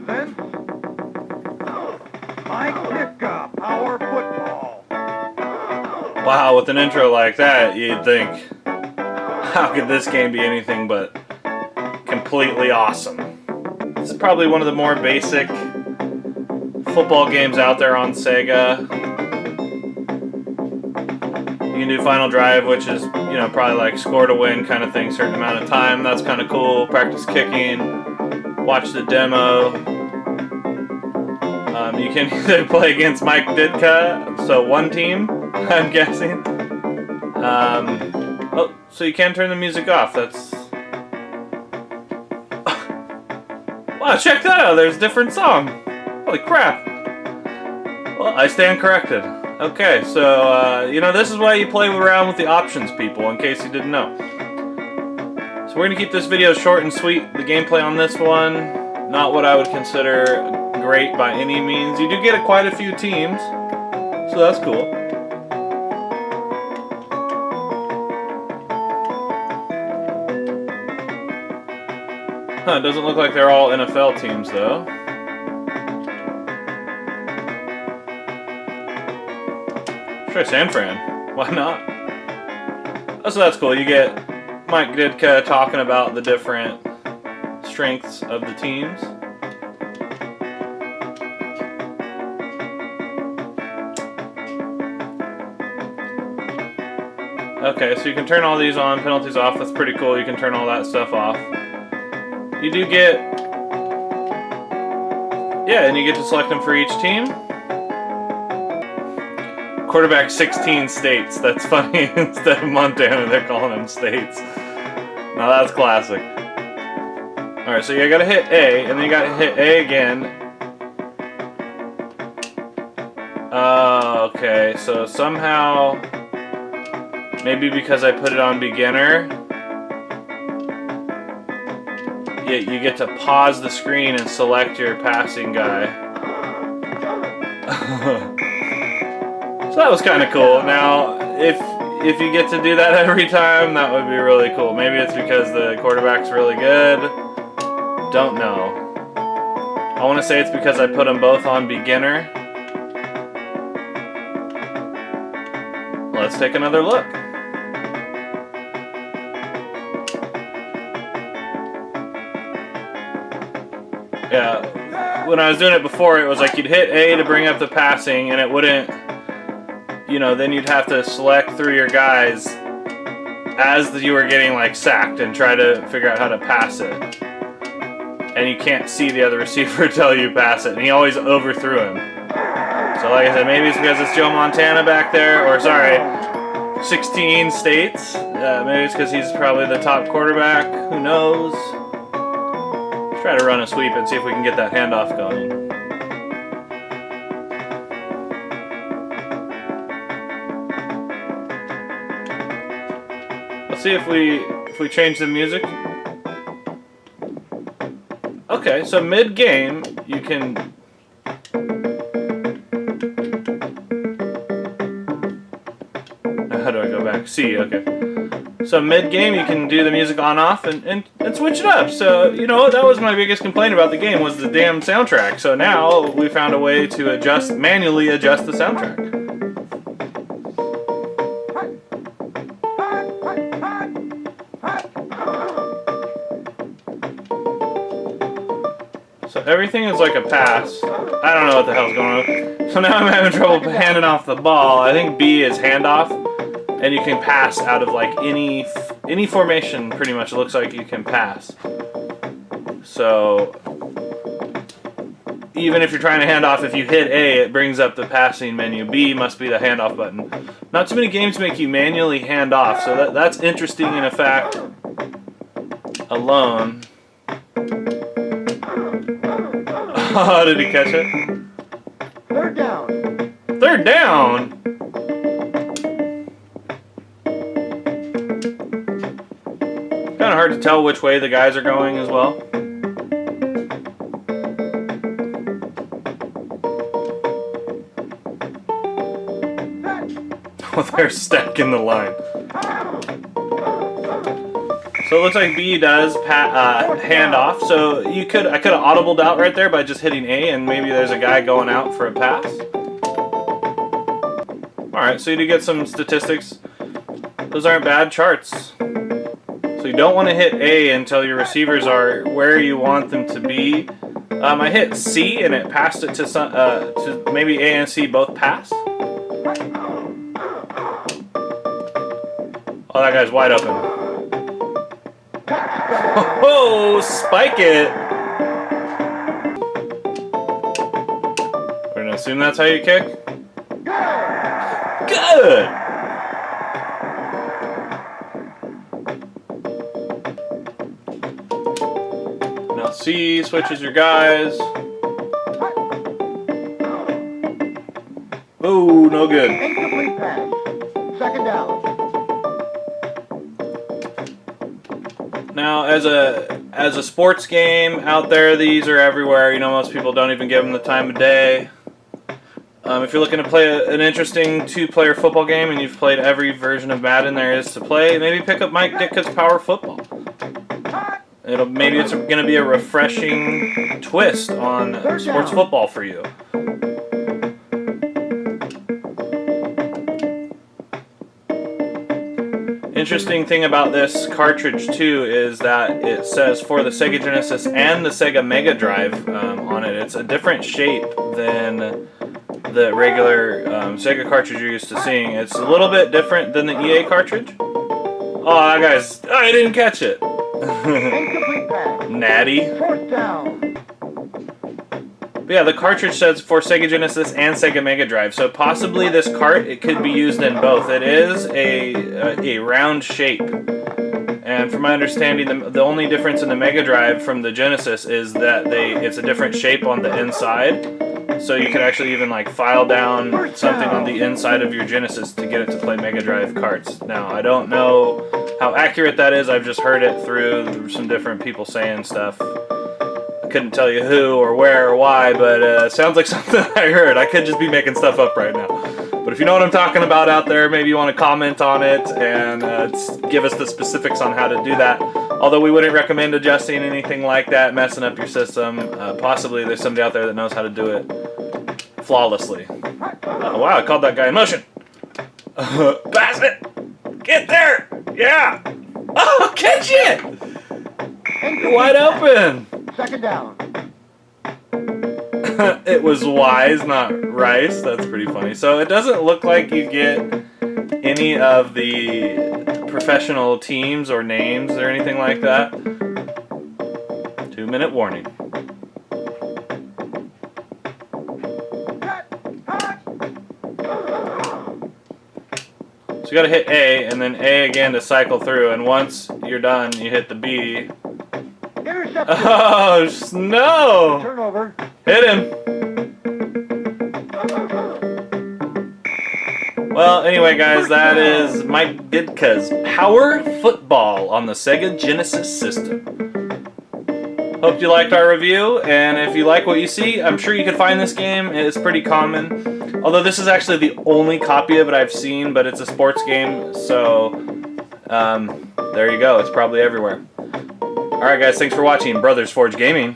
presents Mike Ditka, Power Football. Wow, with an intro like that, you'd think, how could this game be anything but completely awesome? This is probably one of the more basic football games out there on Sega. You can do Final Drive, which is, you know, probably like score to win kind of thing, certain amount of time. That's kind of cool. Practice kicking, watch the demo. You can either play against Mike Ditka, so one team, I'm guessing. Oh, so you can turn the music off. That's... Wow, check that out. There's a different song. Holy crap. Well, I stand corrected. Okay, so, you know, this is why you play around with the options, people, in case you didn't know. So we're going to keep this video short and sweet. The gameplay on this one, not what I would consider great by any means. You do get quite a few teams, so that's cool. Huh, it doesn't look like they're all NFL teams, though. Try San Fran. Why not? Oh, so that's cool. You get Mike Ditka talking about the different strengths of the teams. Okay, so you can turn all these on, penalties off. That's pretty cool. You can turn all that stuff off. You do get... Yeah, and you get to select them for each team. Quarterback 16 states. That's funny. Instead of Montana, they're calling them states. Now that's classic. Alright, so you gotta hit A, and then you gotta hit A again. Okay, so somehow... Maybe because I put it on beginner, you get to pause the screen and select your passing guy. So that was kind of cool. Now, if you get to do that every time, that would be really cool. Maybe it's because the quarterback's really good. Don't know. I want to say it's because I put them both on beginner. Let's take another look. Yeah, when I was doing it before, it was like you'd hit A to bring up the passing, and it wouldn't, you know, then you'd have to select through your guys as you were getting, like, sacked and try to figure out how to pass it. And you can't see the other receiver until you pass it, and he always overthrew him. So like I said, maybe it's because it's Joe Montana back there, or sorry, 16 states. Maybe it's because he's probably the top quarterback. Who knows? Try to run a sweep and see if we can get that handoff going. Let's see if we change the music. Okay, so mid-game you can... How do I go back? C, okay. So mid-game you can do the music on-off and switch it up. So, you know, that was my biggest complaint about the game, was the damn soundtrack. So now we found a way to manually adjust the soundtrack. So everything is like a pass. I don't know what the hell's going on. So now I'm having trouble handing off the ball. I think B is handoff. And you can pass out of like any formation, pretty much. It looks like you can pass. So even if you're trying to hand off, if you hit A, it brings up the passing menu. B must be the handoff button. Not too many games make you manually hand off, so that's interesting in a fact alone. Oh, did he catch it? Third down. Third down? Kind of hard to tell which way the guys are going as well. Well, they're stacking the line. So it looks like B does hand off. So I could have audibled out right there by just hitting A, and maybe there's a guy going out for a pass. All right, so you do get some statistics. Those aren't bad charts. So you don't want to hit A until your receivers are where you want them to be. I hit C and it passed it to maybe A and C both pass. Oh, that guy's wide open. Oh, spike it. We're gonna assume that's how you kick. Good. Now C switches your guys. Oh, no good. Incomplete pass. Second down. Now, as a sports game out there, these are everywhere. You know, most people don't even give them the time of day. If you're looking to play an interesting two-player football game and you've played every version of Madden there is to play, maybe pick up Mike Ditka's Power Football. Maybe it's going to be a refreshing twist on sports football for you. Interesting thing about this cartridge too is that it says for the Sega Genesis and the Sega Mega Drive on it. It's a different shape than the regular Sega cartridge you're used to seeing. It's a little bit different than the EA cartridge. Oh, that guy's... Oh, I didn't catch it. Natty. Fourth down. But yeah, the cartridge says for Sega Genesis and Sega Mega Drive, so possibly this cart, it could be used in both. It is a round shape, and from my understanding, the only difference in the Mega Drive from the Genesis is that it's a different shape on the inside, so you could actually even like file down something on the inside of your Genesis to get it to play Mega Drive carts. Now, I don't know how accurate that is. I've just heard it through some different people saying stuff. Couldn't tell you who or where or why, but it sounds like something I heard. I could just be making stuff up right now. But if you know what I'm talking about out there, maybe you want to comment on it and give us the specifics on how to do that. Although we wouldn't recommend adjusting anything like that, messing up your system. Possibly there's somebody out there that knows how to do it flawlessly. Oh, wow, I called that guy in motion. Pass it! Get there! Yeah! Oh, catch it! You're wide open! Second down. It was Wise, not Rice. That's pretty funny. So it doesn't look like you get any of the professional teams or names or anything like that. 2-minute warning. So you gotta hit A and then A again to cycle through, and once you're done, you hit the B. Oh, no! Turnover. Hit him. Well, anyway, guys, that is Mike Ditka's Power Football on the Sega Genesis system. Hope you liked our review, and if you like what you see, I'm sure you could find this game. It's pretty common. Although this is actually the only copy of it I've seen, but it's a sports game, so there you go. It's probably everywhere. Alright guys, thanks for watching Brothers Forge Gaming.